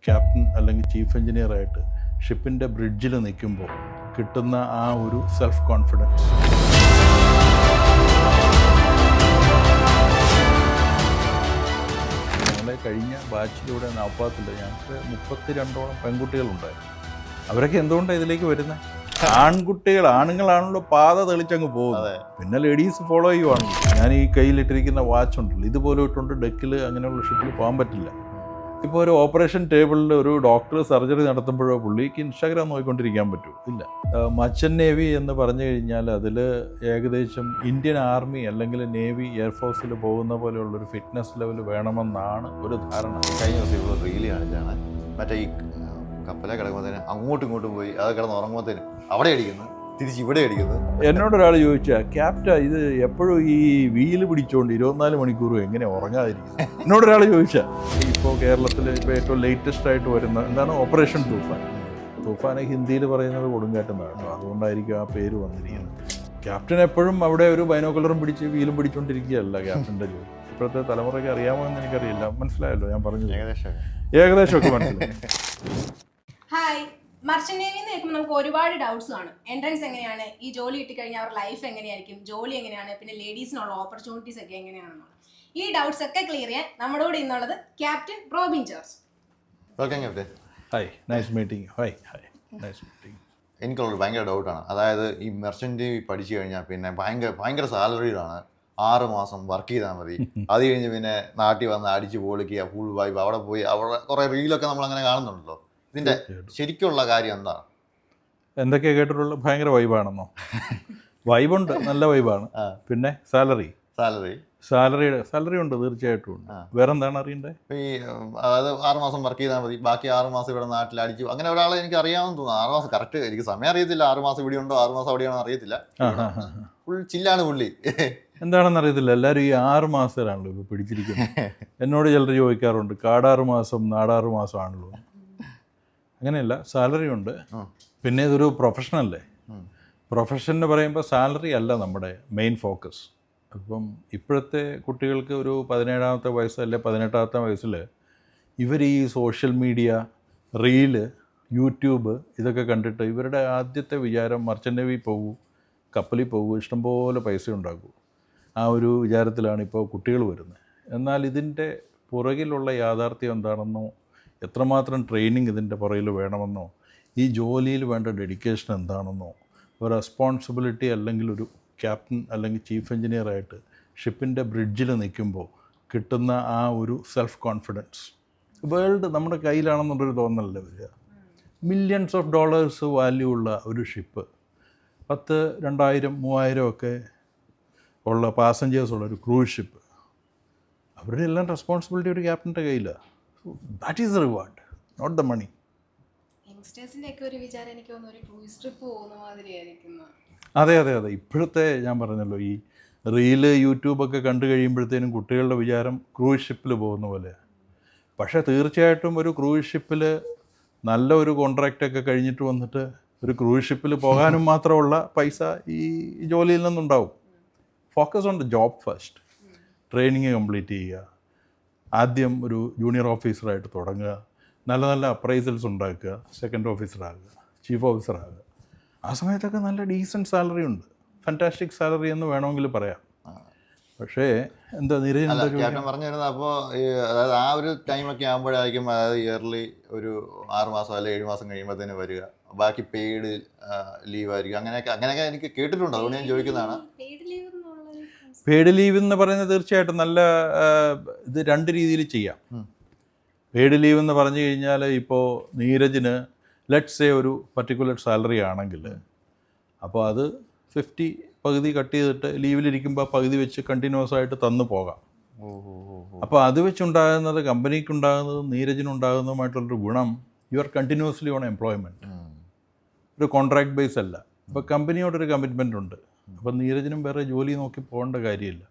Captain അല്ലെങ്കിൽ chief എഞ്ചിനീയറായിട്ട് ഷിപ്പിൻ്റെ ബ്രിഡ്ജിൽ നിൽക്കുമ്പോൾ കിട്ടുന്ന ആ ഒരു സെൽഫ് കോൺഫിഡൻസ്. ഞങ്ങളെ കഴിഞ്ഞ ബാച്ചിലൂടെ നാൽപ്പത്തില്ല ഞങ്ങൾക്ക് 32ഓളം പെൺകുട്ടികളുണ്ടായിരുന്നു. അവരൊക്കെ എന്തുകൊണ്ടാണ് ഇതിലേക്ക് വരുന്നത്? ആണുങ്ങളാണല്ലോ പാത തെളിച്ചങ്ങ് പോകുന്നത്, പിന്നെ ലേഡീസ് ഫോളോ ചെയ്യുവാണ്. ഞാൻ ഈ കയ്യിലിട്ടിരിക്കുന്ന വാച്ച് ഉണ്ടല്ലോ, ഇതുപോലെ ഇട്ടുകൊണ്ട് ഡെക്കിൽ അങ്ങനെയുള്ള ഷിപ്പിൽ പോകാൻ പറ്റില്ല. ഇപ്പോൾ ഒരു ഓപ്പറേഷൻ ടേബിളിൽ ഒരു ഡോക്ടർ സർജറി നടത്തുമ്പോഴോ പുള്ളിക്ക് ഇൻസ്റ്റാഗ്രാം നോക്കിക്കൊണ്ടിരിക്കാൻ പറ്റൂ? ഇല്ല. മർച്ചൻ്റ് നേവി എന്ന് പറഞ്ഞു കഴിഞ്ഞാൽ അതിൽ ഏകദേശം ഇന്ത്യൻ ആർമി അല്ലെങ്കിൽ നേവി എയർഫോഴ്സിൽ പോകുന്ന പോലെയുള്ളൊരു ഫിറ്റ്നസ് ലെവൽ വേണമെന്നാണ് ഒരു ധാരണ. കഴിഞ്ഞ ദിവസം ഇവിടെ റീല് കാണിച്ചാണ്, മറ്റേ ഈ കപ്പലെ കിടക്കുമ്പോഴത്തേന് അങ്ങോട്ടും ഇങ്ങോട്ടും പോയി അത് കിടന്ന് ഉറങ്ങുമ്പോഴത്തേന് അവിടെ അടിക്കുന്നു, തിരിച്ച് ഇവിടെ അടിക്കുന്നു. എന്നോടൊരാൾ ചോദിച്ചാൽ, ക്യാപ്റ്റൻ ഇത് എപ്പോഴും ഈ വീല് പിടിച്ചുകൊണ്ട് 24 മണിക്കൂറും എങ്ങനെ ഉറങ്ങാതിരിക്കുന്നത്? എന്നോടൊരാൾ ചോദിച്ചാൽ, ഇപ്പോൾ കേരളത്തിൽ ഇപ്പോൾ ഏറ്റവും ലേറ്റസ്റ്റ് ആയിട്ട് വരുന്ന എന്താണ് ഓപ്പറേഷൻ തൂഫാൻ. തൂഫാനെ ഹിന്ദിയിൽ പറയുന്നത് കൊടുങ്കാറ്റെന്നാണ്, അതുകൊണ്ടായിരിക്കും ആ പേര് വന്നിരിക്കുന്നത്. ക്യാപ്റ്റൻ എപ്പോഴും അവിടെ ഒരു ബൈനോക്കുലറും പിടിച്ച് വീലും പിടിച്ചുകൊണ്ടിരിക്കുകയല്ല ക്യാപ്റ്റൻ്റെ ജോലി. ഇപ്പോഴത്തെ തലമുറയ്ക്ക് അറിയാമോ എന്ന് എനിക്കറിയില്ല. മനസ്സിലായല്ലോ ഞാൻ പറഞ്ഞത്? ഏകദേശമൊക്കെ മനസ്സിലായി. ഹായ്, മർച്ചന്റ് നേവി എന്ന് കേൾക്കുമ്പോൾ നമുക്ക് ഒരുപാട് ഡൗട്ട്സ് കാണും. എൻട്രൻസ് എങ്ങനെയാണ്, ഈ ജോലി കിട്ടിക്കഴിഞ്ഞാൽ അവരുടെ ലൈഫ് എങ്ങനെയായിരിക്കും, ജോലി എങ്ങനെയാണ്, പിന്നെ ലേഡീസിനുള്ള ഓപ്പർച്യൂണിറ്റീസ് ഒക്കെ എങ്ങനെയാണെന്ന് ഈ ഡൗട്ട്സ് ഒക്കെ ക്ലിയർ ചെയ്യാൻ നമ്മുടെ കൂടെ ഇന്നുള്ളത് captain Robin George. Welcome captain. Hi, nice meeting. Nice meeting. എനിക്കുള്ളൊരു ഭയങ്കര ഡൗട്ടാണ്. അതായത് ഈ മെർച്ചൻ്റ് നേവി പഠിച്ചു കഴിഞ്ഞാൽ പിന്നെ ഭയങ്കര സാലറിയിലാണ്. 6 മാസം വർക്ക് ചെയ്താൽ മതി, അത് കഴിഞ്ഞ് പിന്നെ നാട്ടിൽ വന്ന് അടിച്ച് പൊളിക്കുക, ഫുൾ വൈബ്, അവിടെ പോയി അവിടെ കുറേ റീലൊക്കെ നമ്മൾ അങ്ങനെ കാണുന്നുണ്ടല്ലോ. ഇതിൻ്റെ ശരിക്കുള്ള കാര്യം എന്താണ്? എന്തൊക്കെയാണ് കേട്ടിട്ടുള്ളത്? ഭയങ്കര വൈബാണെന്നോ? വൈബുണ്ട്, നല്ല വൈബാണ്. പിന്നെ സാലറി ഉണ്ട്, തീർച്ചയായിട്ടും ഉണ്ട്. വേറെ എന്താണ് അറിയണ്ടേ? ഈ അതായത് 6 മാസം വർക്ക് ചെയ്താൽ മതി, ബാക്കി 6 മാസം ഇവിടെ നാട്ടിൽ അടിച്ചു, അങ്ങനെ ഒരാളെ എനിക്ക് അറിയാമെന്ന് തോന്നുന്നു. 6 മാസം കറക്റ്റ് എനിക്ക് സമയം അറിയത്തില്ല, 6 മാസം ഇവിടെ ഉണ്ടോ 6 മാസം അവിടെയാണോ അറിയത്തില്ല. ഫുൾ ചില്ലാണ് പുള്ളി. എന്താണെന്ന് അറിയത്തില്ല. എല്ലാവരും ഈ 6 മാസത്തിലാണല്ലോ ഇപ്പോൾ പിടിച്ചിരിക്കുന്നത്. എന്നോട് ചിലർ ചോദിക്കാറുണ്ട്, കാടാറ് മാസം നാടാറ് മാസം ആണല്ലോ. അങ്ങനെയല്ല, സാലറി ഉണ്ട്. പിന്നെ ഇതൊരു പ്രൊഫഷനല്ലേ. പ്രൊഫഷൻ എന്ന് പറയുമ്പോൾ സാലറി അല്ല നമ്മുടെ മെയിൻ ഫോക്കസ്. അപ്പം ഇപ്പോഴത്തെ കുട്ടികൾക്ക് ഒരു 17-ാമത്തെ വയസ്സ് അല്ലെ 18-ാമത്തെ വയസ്സിൽ ഇവർ ഈ സോഷ്യൽ മീഡിയ, റീല്, യൂട്യൂബ് ഇതൊക്കെ കണ്ടിട്ട് ഇവരുടെ ആദ്യത്തെ വിചാരം മർച്ചൻ്റ് നേവി പോകൂ, കപ്പലിൽ പോകൂ, ഇഷ്ടംപോലെ പൈസ ഉണ്ടാക്കൂ, ആ ഒരു വിചാരത്തിലാണ് ഇപ്പോൾ കുട്ടികൾ വരുന്നത്. എന്നാൽ ഇതിൻ്റെ പുറകിലുള്ള യാഥാർത്ഥ്യം എന്താണെന്നോ, എത്രമാത്രം ട്രെയിനിങ് ഇതിൻ്റെ പുറകിൽ വേണമെന്നോ, ഈ ജോലിയിൽ വേണ്ട ഡെഡിക്കേഷൻ എന്താണെന്നോ, ഒരു റെസ്പോൺസിബിലിറ്റി അല്ലെങ്കിൽ ഒരു ക്യാപ്റ്റൻ അല്ലെങ്കിൽ ചീഫ് എഞ്ചിനീയറായിട്ട് ഷിപ്പിൻ്റെ ബ്രിഡ്ജിൽ നിൽക്കുമ്പോൾ കിട്ടുന്ന ആ ഒരു സെൽഫ് കോൺഫിഡൻസ് വേൾഡ് നമ്മുടെ കയ്യിലാണെന്നുള്ളൊരു തോന്നലല്ലേ വരിക. മില്യൺസ് ഓഫ് ഡോളേഴ്സ് വാല്യൂ ഉള്ള ഒരു ഷിപ്പ്, 10, 2000, 3000 ഒക്കെ ഉള്ള പാസഞ്ചേഴ്സുള്ള ഒരു ക്രൂസ് ഷിപ്പ്, അവരുടെ എല്ലാം റെസ്പോൺസിബിലിറ്റി ഒരു ക്യാപ്റ്റൻ്റെ കയ്യിലാണ്. That is reward, not the money. യങ്സ്റ്റേഴ്സിൻ്റെ ഒക്കെ ഒരു വിചാരം എനിക്ക് തോന്നുന്നു ഒരു ക്രൂസ് ട്രിപ്പ് പോകുന്ന മാതിരിയായിരിക്കും. അതെ. ഇപ്പോഴത്തെ ഞാൻ പറഞ്ഞല്ലോ, ഈ റീല് യൂട്യൂബൊക്കെ കണ്ടു കഴിയുമ്പോഴത്തേനും കുട്ടികളുടെ വിചാരം ക്രൂസ് ഷിപ്പിൽ പോകുന്ന പോലെ. പക്ഷേ തീർച്ചയായിട്ടും ഒരു ക്രൂസ് ഷിപ്പിൽ നല്ല ഒരു കോൺട്രാക്റ്റൊക്കെ കഴിഞ്ഞിട്ട് വന്നിട്ട് ഒരു ക്രൂസ് ഷിപ്പിൽ പോകാനും മാത്രമുള്ള പൈസ ഈ ജോലിയിൽ നിന്നുണ്ടാവും. Focus on the job first. Training complete ചെയ്യുക, ആദ്യം ഒരു ജൂനിയർ ഓഫീസറായിട്ട് തുടങ്ങുക, നല്ല അപ്രൈസൽസ് ഉണ്ടാക്കുക, സെക്കൻഡ് ഓഫീസറാകുക, ചീഫ് ഓഫീസറാകുക. ആ സമയത്തൊക്കെ നല്ല ഡീസൻറ്റ് സാലറി ഉണ്ട്, ഫാൻറ്റാസ്റ്റിക് സാലറി എന്ന് വേണമെങ്കിൽ പറയാം. പക്ഷേ എന്താ ക്യാപ്റ്റൻ പറഞ്ഞു വരുന്നത്, അപ്പോൾ അതായത് ആ ഒരു ടൈമൊക്കെ ആകുമ്പോഴായിരിക്കും, അതായത് ഇയർലി ഒരു 6 മാസം അല്ലെങ്കിൽ 7 മാസം കഴിയുമ്പോഴത്തേന് വരിക, ബാക്കി പെയ്ഡ് ലീവ് ആയിരിക്കും. അങ്ങനെയൊക്കെ എനിക്ക് കേട്ടിട്ടുണ്ട്, അതുകൊണ്ട് ഞാൻ ചോദിക്കുന്നതാണ്. പെയ്ഡ് ലീവ് എന്ന് പറയുന്നത് തീർച്ചയായിട്ടും നല്ല, ഇത് 2 രീതിയിൽ ചെയ്യാം. പെയ്ഡ് ലീവ് എന്ന് പറഞ്ഞു കഴിഞ്ഞാൽ, ഇപ്പോൾ നീരജിന് ലെറ്റ്സ് സേ ഒരു പർട്ടിക്കുലർ സാലറി ആണെങ്കിൽ, അപ്പോൾ അത് 50 പകുതി കട്ട് ചെയ്തിട്ട് ലീവിലിരിക്കുമ്പോൾ പകുതി വെച്ച് കണ്ടിന്യൂസ് ആയിട്ട് തന്നു പോകാം. അപ്പോൾ അത് വെച്ചുണ്ടാകുന്നത്, കമ്പനിക്കുണ്ടാകുന്നതും നീരജിനുണ്ടാകുന്നതുമായിട്ടുള്ളൊരു ഗുണം, you are continuously on employment, ഒരു കോൺട്രാക്ട് ബേസ് അല്ല. അപ്പോൾ കമ്പനിയോടൊരു കമ്മിറ്റ്മെൻ്റ് ഉണ്ട്. അപ്പോൾ നീരജിനും വേറെ ജോലി നോക്കി പോകേണ്ട കാര്യമില്ല.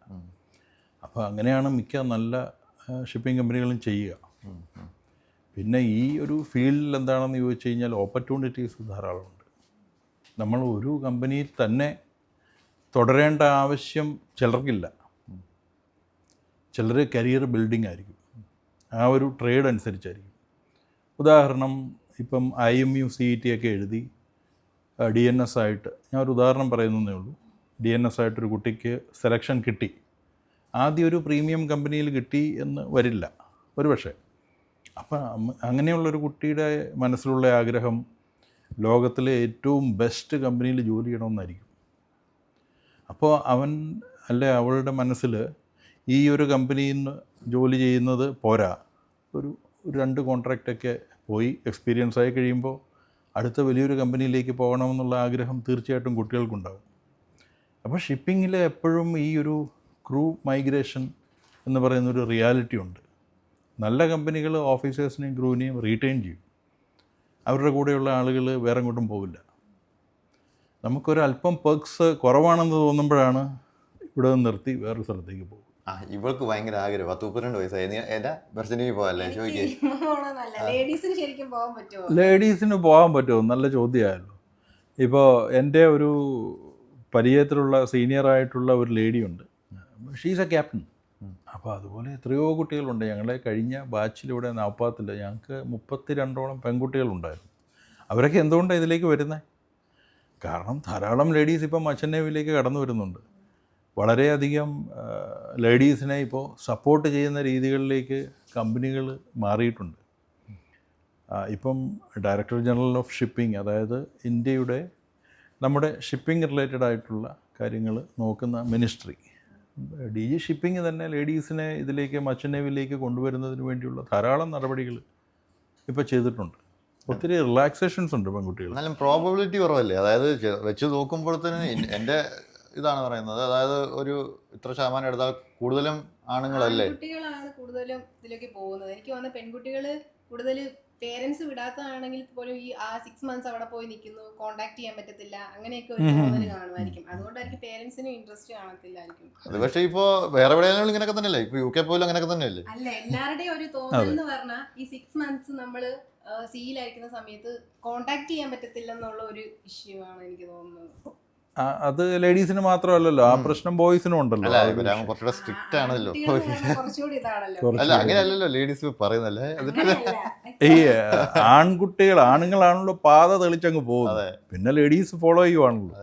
അപ്പോൾ അങ്ങനെയാണ് മിക്ക നല്ല ഷിപ്പിംഗ് കമ്പനികളും ചെയ്യുക. പിന്നെ ഈ ഒരു ഫീൽഡിൽ എന്താണെന്ന് ചോദിച്ചു കഴിഞ്ഞാൽ ഓപ്പർച്യൂണിറ്റീസ് ധാരാളമുണ്ട്. നമ്മൾ ഒരു കമ്പനിയിൽ തന്നെ തുടരേണ്ട ആവശ്യം ചിലർക്കില്ല. ചിലർ കരിയർ ബിൽഡിംഗ് ആയിരിക്കും, ആ ഒരു ട്രേഡ് അനുസരിച്ചായിരിക്കും. ഉദാഹരണം ഇപ്പം IMU CET ഒക്കെ എഴുതി DNS ആയിട്ട്, ഞാൻ ഒരു ഉദാഹരണം പറയുന്നതേ ഉള്ളൂ, DNS ആയിട്ടൊരു കുട്ടിക്ക് സെലക്ഷൻ കിട്ടി. ആദ്യം ഒരു പ്രീമിയം കമ്പനിയിൽ കിട്ടി എന്ന് വരില്ല ഒരു പക്ഷേ. അപ്പം അങ്ങനെയുള്ളൊരു കുട്ടിയുടെ മനസ്സിലുള്ള ആഗ്രഹം ലോകത്തിലെ ഏറ്റവും ബെസ്റ്റ് കമ്പനിയിൽ ജോലി ചെയ്യണമെന്നായിരിക്കും. അപ്പോൾ അവൻ അല്ലെ അവളുടെ മനസ്സിൽ ഈ ഒരു കമ്പനിയിൽ നിന്ന് ജോലി ചെയ്യുന്നത് പോരാ, ഒരു 2 കോൺട്രാക്റ്റൊക്കെ പോയി എക്സ്പീരിയൻസ് ആയി കഴിയുമ്പോൾ അടുത്ത വലിയൊരു കമ്പനിയിലേക്ക് പോകണമെന്നുള്ള ആഗ്രഹം തീർച്ചയായിട്ടും കുട്ടികൾക്കുണ്ടാകും. അപ്പോൾ ഷിപ്പിങ്ങിൽ എപ്പോഴും ഈ ഒരു ക്രൂ മൈഗ്രേഷൻ എന്ന് പറയുന്നൊരു റിയാലിറ്റി ഉണ്ട്. നല്ല കമ്പനികൾ ഓഫീസേഴ്സിനെയും ക്രൂവിനെയും റീറ്റെയിൻ ചെയ്യും. അവരുടെ കൂടെയുള്ള ആളുകൾ വേറെ എങ്ങോട്ടും പോവില്ല. നമുക്കൊരല്പം പെർക്സ് കുറവാണെന്ന് തോന്നുമ്പോഴാണ് ഇവിടെ നിന്ന് നിർത്തി വേറൊരു സ്ഥലത്തേക്ക് പോകും. ഇവൾക്ക് ഭയങ്കര ആഗ്രഹം, 32 വയസ്സായി, ഏതാ ബർസിന് പോകാല്ലേ ചോദിക്കേ. ലേഡീസിന് ശരിക്കും പോകാൻ പറ്റുമോ? ലേഡീസിന് പോകാൻ പറ്റുമോ? നല്ല ചോദ്യമായല്ലോ. ഇപ്പോൾ എൻ്റെ ഒരു പരിചയത്തിലുള്ള സീനിയറായിട്ടുള്ള ഒരു ലേഡിയുണ്ട്, ഷീസ് എ ക്യാപ്റ്റൻ. അപ്പോൾ അതുപോലെ എത്രയോ കുട്ടികളുണ്ട്. ഞങ്ങളെ കഴിഞ്ഞ ബാച്ചിലൂടെ 40 ഞങ്ങൾക്ക് 32ഓളം പെൺകുട്ടികളുണ്ടായിരുന്നു. അവരൊക്കെ എന്തുകൊണ്ടാണ് ഇതിലേക്ക് വരുന്നത്? കാരണം ധാരാളം ലേഡീസ് ഇപ്പം മർച്ചൻ്റ് നേവിയിലേക്ക് കടന്നു വരുന്നുണ്ട്. വളരെയധികം ലേഡീസിനെ ഇപ്പോൾ സപ്പോർട്ട് ചെയ്യുന്ന രീതികളിലേക്ക് കമ്പനികൾ മാറിയിട്ടുണ്ട്. ഇപ്പം ഡയറക്ടർ ജനറൽ ഓഫ് ഷിപ്പിംഗ്, അതായത് ഇന്ത്യയുടെ നമ്മുടെ ഷിപ്പിംഗ് റിലേറ്റഡ് ആയിട്ടുള്ള കാര്യങ്ങൾ നോക്കുന്ന മിനിസ്ട്രി, DG ഷിപ്പിംഗ് തന്നെ ലേഡീസിനെ ഇതിലേക്ക് മർച്ചൻ്റ് നേവിയിലേക്ക് കൊണ്ടുവരുന്നതിന് വേണ്ടിയുള്ള ധാരാളം നടപടികൾ ഇപ്പോൾ ചെയ്തിട്ടുണ്ട്. ഒത്തിരി റിലാക്സേഷൻസ് ഉണ്ട് പെൺകുട്ടികൾ. എന്നാലും പ്രോബബിലിറ്റി കുറവല്ലേ? അതായത് വെച്ച് നോക്കുമ്പോഴത്തേന് എൻ്റെ ഇതാണ് പറയുന്നത്, അതായത് ഒരു ഇത്ര ശതമാനം എടുത്താൽ കൂടുതലും ആണുങ്ങളല്ലേ? കുട്ടികളാണ് കൂടുതലും ഇതിലേക്ക് പോകുന്നത്. എനിക്ക് തോന്നുന്നത് പെൺകുട്ടികൾ കൂടുതൽ പേരൻസ് വിടാത്തതാണെങ്കിൽ പോലും ഈ 6 months അവിടെ പോയി നിൽക്കുന്നു, കോണ്ടാക്ട് ചെയ്യാൻ പറ്റത്തില്ല, അങ്ങനെയൊക്കെ ഒരു തോന്നൽ കാണുമായിരിക്കും. അതുകൊണ്ടായിരിക്കും പേരൻസിന് ഇൻട്രസ്റ്റ് കാണത്തില്ലായിരിക്കും. അത് പക്ഷേ ഇപ്പോൾ വേറെ എവിടെയാണെങ്കിലും ഇങ്ങനെയൊക്കെ തന്നെയല്ലേ? ഇപ്പോൾ UK പോലും അങ്ങനെയൊക്കെ തന്നെയല്ലേ? അല്ല, എല്ലാവരുടെയും ഒരു തോന്നൽ എന്ന് പറഞ്ഞാൽ ഈ 6 months നമ്മൾ സിയിലായിരിക്കുന്ന സമയത്ത് കോണ്ടാക്ട് ചെയ്യാൻ പറ്റത്തില്ല എന്നുള്ള ഒരു ഇഷ്യൂ ആണ് എനിക്ക് തോന്നുന്നത്. അത് ലേഡീസിന് മാത്രമല്ലല്ലോ, ആ പ്രശ്നം ബോയ്സിനും ഉണ്ടല്ലോ. കുറച്ചുകൂടെ സ്ട്രിക്റ്റ് ആണല്ലോ. കുറച്ചുകൂടി ഇതാണല്ലോ. അല്ല അങ്ങനെയല്ലല്ലോ ലേഡീസ് പറയുന്നല്ലേ. ഈ ആണുങ്ങളാണല്ലോ പാത തെളിച്ചങ്ങ് പോകുന്നത്, പിന്നെ ലേഡീസ് ഫോളോ ചെയ്യുവാണല്ലോ.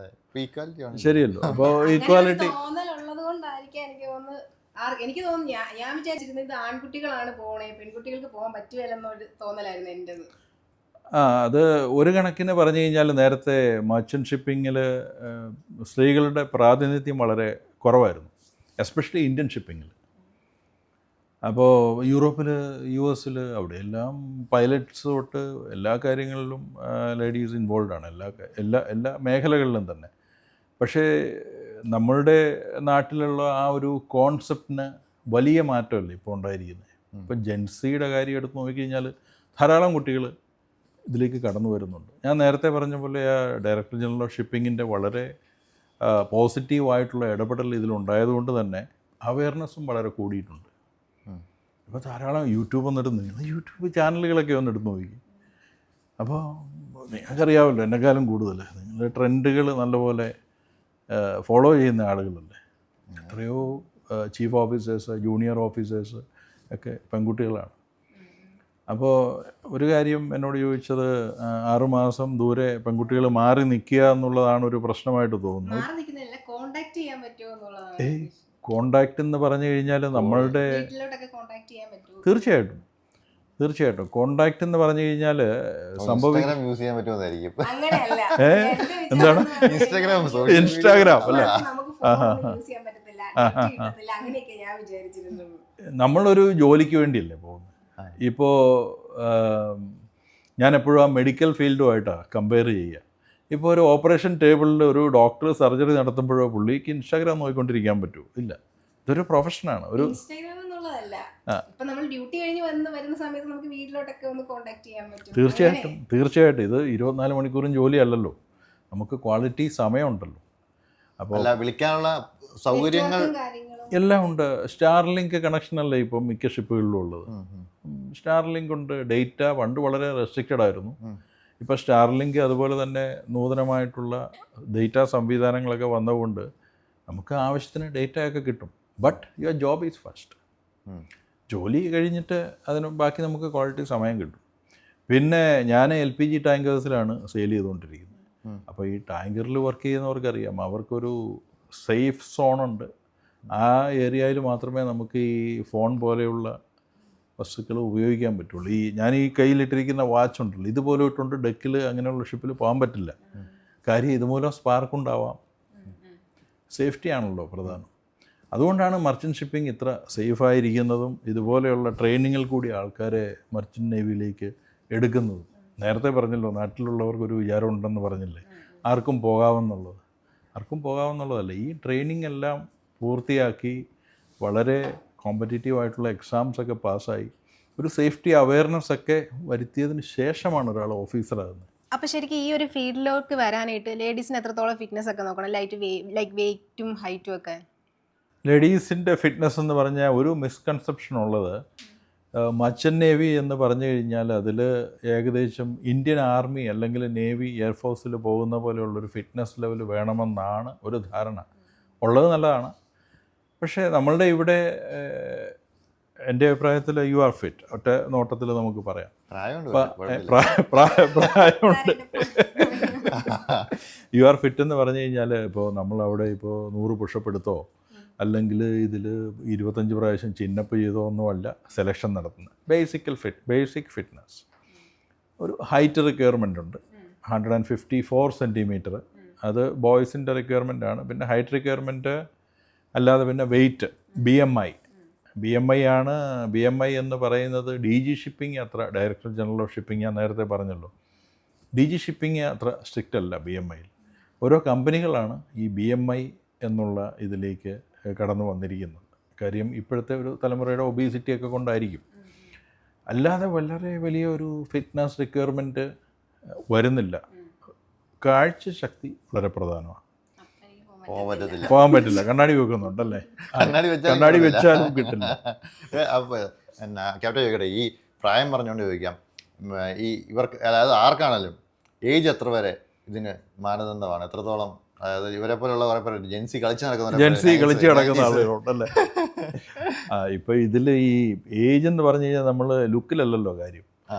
ശരിയല്ലോ. അപ്പോൾ ഈക്വാലിറ്റി തോന്നലുള്ളത് കൊണ്ടായിരിക്കാം എനിക്ക് തോന്നുന്നത്. എനിക്ക് തോന്നുന്നു ഞാൻ വിചാരിച്ചിരുന്നത് ഇത് ആൺകുട്ടികളാണ് പോണേ, പെൺകുട്ടികൾക്ക് പോകാൻ പറ്റുകയല്ലെന്നൊരു തോന്നലായിരുന്നു എൻ്റെത്. അത് ഒരു കണക്കിന് പറഞ്ഞു കഴിഞ്ഞാൽ നേരത്തെ മർച്ചൻ്റ് ഷിപ്പിങ്ങിൽ സ്ത്രീകളുടെ പ്രാതിനിധ്യം വളരെ കുറവായിരുന്നു, എസ്പെഷ്യലി ഇന്ത്യൻ ഷിപ്പിങ്ങിൽ. അപ്പോൾ യൂറോപ്പിൽ, US അവിടെയെല്ലാം പൈലറ്റ്സ് തൊട്ട് എല്ലാ കാര്യങ്ങളിലും ലേഡീസ് ഇൻവോൾവ് ആണ്, എല്ലാ മേഖലകളിലും തന്നെ. പക്ഷേ നമ്മളുടെ നാട്ടിലുള്ള ആ ഒരു കോൺസെപ്റ്റിന് വലിയ മാറ്റമല്ലേ ഇപ്പോൾ ഉണ്ടായിരിക്കുന്നത്. ഇപ്പം ജെൻസിയുടെ കാര്യം എടുത്ത് നോക്കിക്കഴിഞ്ഞാൽ ധാരാളം കുട്ടികൾ ഇതിലേക്ക് കടന്നു വരുന്നുണ്ട്. ഞാൻ നേരത്തെ പറഞ്ഞ പോലെ ആ ഡയറക്ടർ ജനറൽ ഓഫ് ഷിപ്പിങ്ങിൻ്റെ വളരെ പോസിറ്റീവായിട്ടുള്ള ഇടപെടൽ ഇതിലുണ്ടായതുകൊണ്ട് തന്നെ അവയർനെസ്സും വളരെ കൂടിയിട്ടുണ്ട്. ഇപ്പോൾ ധാരാളം യൂട്യൂബ് ചാനലുകളൊക്കെ ഒന്ന് എടുത്ത് നോക്കി. അപ്പോൾ നിങ്ങൾക്കറിയാമല്ലോ എന്നെക്കാളും കൂടുതൽ നിങ്ങളുടെ ട്രെൻഡുകൾ നല്ലപോലെ ഫോളോ ചെയ്യുന്ന ആളുകളല്ലേ. എത്രയോ ചീഫ് ഓഫീസേഴ്സ്, ജൂനിയർ ഓഫീസേഴ്സ് ഒക്കെ പെൺകുട്ടികളാണ്. അപ്പോൾ ഒരു കാര്യം എന്നോട് ചോദിച്ചത് 6 മാസം ദൂരെ പെൺകുട്ടികൾ മാറി നിൽക്കുക എന്നുള്ളതാണ് ഒരു പ്രശ്നമായിട്ട് തോന്നുന്നത്. കോണ്ടാക്ട് എന്ന് പറഞ്ഞു കഴിഞ്ഞാൽ നമ്മളുടെ തീർച്ചയായിട്ടും കോണ്ടാക്ട് എന്ന് പറഞ്ഞു കഴിഞ്ഞാൽ എന്താണ് ഇൻസ്റ്റാഗ്രാം അല്ലേ? നമ്മളൊരു ജോലിക്ക് വേണ്ടിയല്ലേ പോകുന്നത്. ഇപ്പോൾ ഞാൻ എപ്പോഴും ആ മെഡിക്കൽ ഫീൽഡുമായിട്ടാണ് കമ്പയർ ചെയ്യുക. ഇപ്പോൾ ഒരു ഓപ്പറേഷൻ ടേബിളിൽ ഒരു ഡോക്ടർ സർജറി നടത്തുമ്പോഴോ പുള്ളിക്ക് ഇൻസ്റ്റാഗ്രാം നോക്കിക്കൊണ്ടിരിക്കാൻ പറ്റുമോ? ഇല്ല. ഇതൊരു പ്രൊഫഷനാണ്. ഒരു തീർച്ചയായിട്ടും ഇത് 24 മണിക്കൂറും ജോലിയല്ലല്ലോ, നമുക്ക് ക്വാളിറ്റി സമയമുണ്ടല്ലോ. അപ്പോൾ വിളിക്കാനുള്ള സൗകര്യങ്ങൾ എല്ലാം ഉണ്ട്. സ്റ്റാർലിങ്ക് കണക്ഷനല്ലേ ഇപ്പം മിക്ക ഷിപ്പുകളിലും ഉള്ളത്. സ്റ്റാർലിങ്ക് ഉണ്ട്. ഡേറ്റ പണ്ട് വളരെ റെസ്ട്രിക്റ്റഡ് ആയിരുന്നു. ഇപ്പോൾ സ്റ്റാർലിങ്ക് അതുപോലെ തന്നെ നൂതനമായിട്ടുള്ള ഡേറ്റ സംവിധാനങ്ങളൊക്കെ വന്നതുകൊണ്ട് നമുക്ക് ആവശ്യത്തിന് ഡേറ്റയൊക്കെ കിട്ടും. But your job is first. ജോലി കഴിഞ്ഞിട്ട് അതിന് ബാക്കി നമുക്ക് ക്വാളിറ്റി സമയം കിട്ടും. പിന്നെ ഞാൻ LPG ടാങ്കേഴ്സിലാണ് സെയിൽ ചെയ്തുകൊണ്ടിരിക്കുന്നത്. അപ്പോൾ ഈ ടാങ്കറിൽ വർക്ക് ചെയ്യുന്നവർക്കറിയാം, അവർക്കൊരു സേഫ് സോണുണ്ട്. ആ ഏരിയയിൽ മാത്രമേ നമുക്ക് ഈ ഫോൺ പോലെയുള്ള വസ്തുക്കൾ ഉപയോഗിക്കാൻ പറ്റുള്ളൂ. ഞാൻ ഈ കയ്യിലിട്ടിരിക്കുന്ന വാച്ച് ഉണ്ടല്ലോ, ഇതുപോലെ ഇട്ടുകൊണ്ട് ഡെക്കിൽ അങ്ങനെയുള്ള ഷിപ്പിൽ പോകാൻ പറ്റില്ല. കാര്യം ഇതുമൂലം സ്പാർക്ക് ഉണ്ടാവാം. സേഫ്റ്റി ആണല്ലോ പ്രധാനം. അതുകൊണ്ടാണ് മർച്ചൻ്റ് ഷിപ്പിംഗ് ഇത്ര സേഫായിരിക്കുന്നതും ഇതുപോലെയുള്ള ട്രെയിനിങ്ങിൽ കൂടി ആൾക്കാരെ മർച്ചൻ്റ് നേവിയിലേക്ക് എടുക്കുന്നതും. നേരത്തെ പറഞ്ഞല്ലോ, നാട്ടിലുള്ളവർക്കൊരു വിചാരം ഉണ്ടെന്ന് പറഞ്ഞില്ലേ, ആർക്കും പോകാമെന്നുള്ളത്. ആർക്കും പോകാമെന്നുള്ളതല്ല, ഈ ട്രെയിനിങ് എല്ലാം പൂർത്തിയാക്കി വളരെ കോമ്പറ്റീറ്റീവ് ആയിട്ടുള്ള എക്സാംസൊക്കെ പാസ്സായി ഒരു സേഫ്റ്റി അവയർനെസ് ഒക്കെ വരുത്തിയതിന് ശേഷമാണ് ഒരാൾ ഓഫീസറാകുന്നത്. അപ്പോൾ ശരിക്കും ഈ ഒരു ഫീൽഡിലേക്ക് വരാനായിട്ട് ലേഡീസിന് എത്രത്തോളം ഫിറ്റ്നസ് ഒക്കെ നോക്കണം? ലൈക്ക് വെയിറ്റും ഹൈറ്റും ഒക്കെ. ലേഡീസിൻ്റെ ഫിറ്റ്നസ് എന്ന് പറഞ്ഞാൽ ഒരു മിസ്കൺസെപ്ഷൻ ഉള്ളത്, മർച്ചൻ്റ് നേവി എന്ന് പറഞ്ഞു കഴിഞ്ഞാൽ അതിൽ ഏകദേശം ഇന്ത്യൻ ആർമി അല്ലെങ്കിൽ നേവി എയർഫോഴ്സിൽ പോകുന്ന പോലെയുള്ളൊരു ഫിറ്റ്നസ് ലെവൽ വേണമെന്നാണ് ഒരു ധാരണ. ഉള്ളത് നല്ലതാണ്, പക്ഷേ നമ്മളുടെ ഇവിടെ എൻ്റെ അഭിപ്രായത്തിൽ യു ആർ ഫിറ്റ്. ഒറ്റ നോട്ടത്തിൽ നമുക്ക് പറയാം. പ്രായമുണ്ട്. യു ആർ ഫിറ്റ് എന്ന് പറഞ്ഞു കഴിഞ്ഞാൽ ഇപ്പോൾ നമ്മളവിടെ ഇപ്പോൾ 100 പുഷപ്പ് എടുത്തോ അല്ലെങ്കിൽ ഇതിൽ 25 പ്രാവശ്യം ചിന്നപ്പ് ചെയ്തോ ഒന്നുമല്ല സെലക്ഷൻ നടത്തുന്നത്. Basic fitness. ഒരു ഹൈറ്റ് റിക്വയർമെൻ്റ് ഉണ്ട്, 154 സെൻറ്റിമീറ്റർ. അത് ബോയ്സിൻ്റെ റിക്വയർമെൻ്റ് ആണ്. പിന്നെ ഹൈറ്റ് റിക്വയർമെൻറ്റ് അല്ലാതെ പിന്നെ വെയിറ്റ്, BMI ആണ്. BMI എന്ന് പറയുന്നത് DG ഷിപ്പിംഗ് അത്ര, ഡയറക്ടർ ജനറൽ ഓഫ് ഷിപ്പിംഗ് ഞാൻ നേരത്തെ പറഞ്ഞല്ലോ, DG ഷിപ്പിംഗ് അത്ര സ്ട്രിക്റ്റ് അല്ല BMI. ഓരോ കമ്പനികളാണ് ഈ BMI എന്നുള്ള ഇതിലേക്ക് കടന്നു വന്നിരിക്കുന്നത്. കാര്യം ഇപ്പോഴത്തെ ഒരു തലമുറയുടെ ഒബീസിറ്റി ഒക്കെ കൊണ്ടായിരിക്കും. അല്ലാതെ വളരെ വലിയൊരു ഫിറ്റ്നസ് റിക്വയർമെൻറ്റ് വരുന്നില്ല. കാഴ്ച ശക്തി വളരെ പ്രധാനമാണ്. പോകാൻ പറ്റില്ല. കണ്ണാടി വെക്കുന്നുണ്ടല്ലേ? കണ്ണാടി വെച്ചാലും കിട്ടില്ല. അപ്പോൾ എന്നാ ക്യാപ്റ്റൻ ചോദിക്കട്ടെ, ഈ പ്രായം പറഞ്ഞുകൊണ്ട് ചോദിക്കാം, ഈ ഇവർക്ക് അതായത് ആർക്കാണേലും ഏജ് എത്ര വരെ ഇതിന് മാനദണ്ഡമാണ്? എത്രത്തോളം? അതായത് ഇവരെ പോലുള്ള കുറേ പേര് ജെൻസി കളിച്ച് നടക്കുന്ന ആളുകളുണ്ടല്ലേ? ഇപ്പം ഇതിൽ ഈ ഏജ് എന്ന് പറഞ്ഞു കഴിഞ്ഞാൽ നമ്മൾ ലുക്കിലല്ലല്ലോ കാര്യം.